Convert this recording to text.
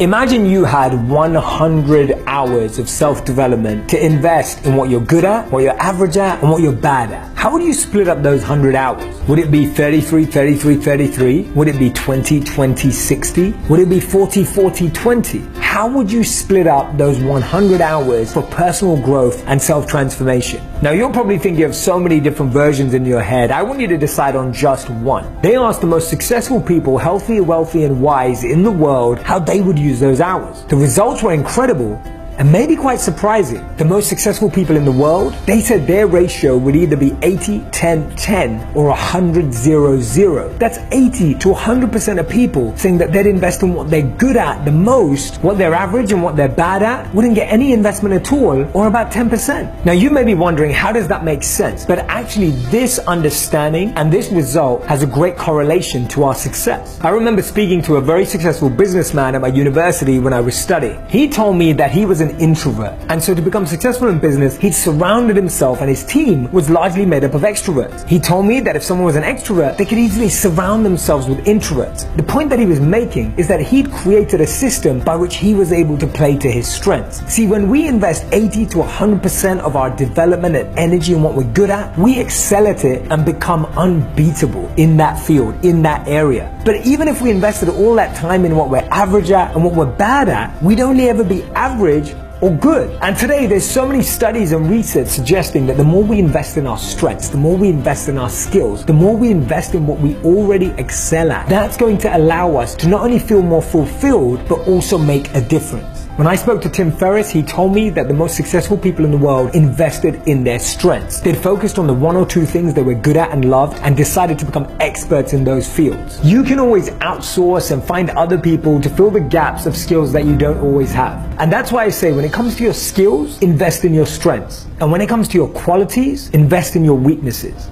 Imagine you had 100 hours of self-development to invest in what you're good at, what you're average at, and what you're bad at. How would you split up those 100 hours? Would it be 33, 33, 33? Would it be 20, 20, 60? Would it be 40, 40, 20? How would you split up those 100 hours for personal growth and self-transformation? Now you'll probably think you have so many different versions in your head. I want you to decide on just one. They asked the most successful people, healthy, wealthy, and wise in the world, how they would use those hours. The results were incredible and maybe quite surprising. The most successful people in the world, they said their ratio would either be 80, 10, 10 or 100, 0, 0. That's 80 to 100% of people saying that they'd invest in what they're good at the most, what they're average and what they're bad at wouldn't get any investment at all, or about 10%. Now you may be wondering, how does that make sense? But actually this understanding and this result has a great correlation to our success. I remember speaking to a very successful businessman at my university when I was studying. He told me that he was an introvert, and so to become successful in business, he'd surrounded himself and his team was largely made up of extroverts. He told me that if someone was an extrovert, they could easily surround themselves with introverts. The point that he was making is that he'd created a system by which he was able to play to his strengths. See, when we invest 80 to 100% of our development and energy in what we're good at, we excel at it and become unbeatable in that field, in that area. But even if we invested all that time in what we're average at and what we're bad at, we'd only ever be average or good. And today there's so many studies and research suggesting that the more we invest in our strengths, the more we invest in our skills, the more we invest in what we already excel at, that's going to allow us to not only feel more fulfilled, but also make a difference. When I spoke to Tim Ferriss, he told me that the most successful people in the world invested in their strengths. They'd focused on the one or two things they were good at and loved and decided to become experts in those fields. You can always outsource and find other people to fill the gaps of skills that you don't always have. And that's why I say when it comes to your skills, invest in your strengths. And when it comes to your qualities, invest in your weaknesses.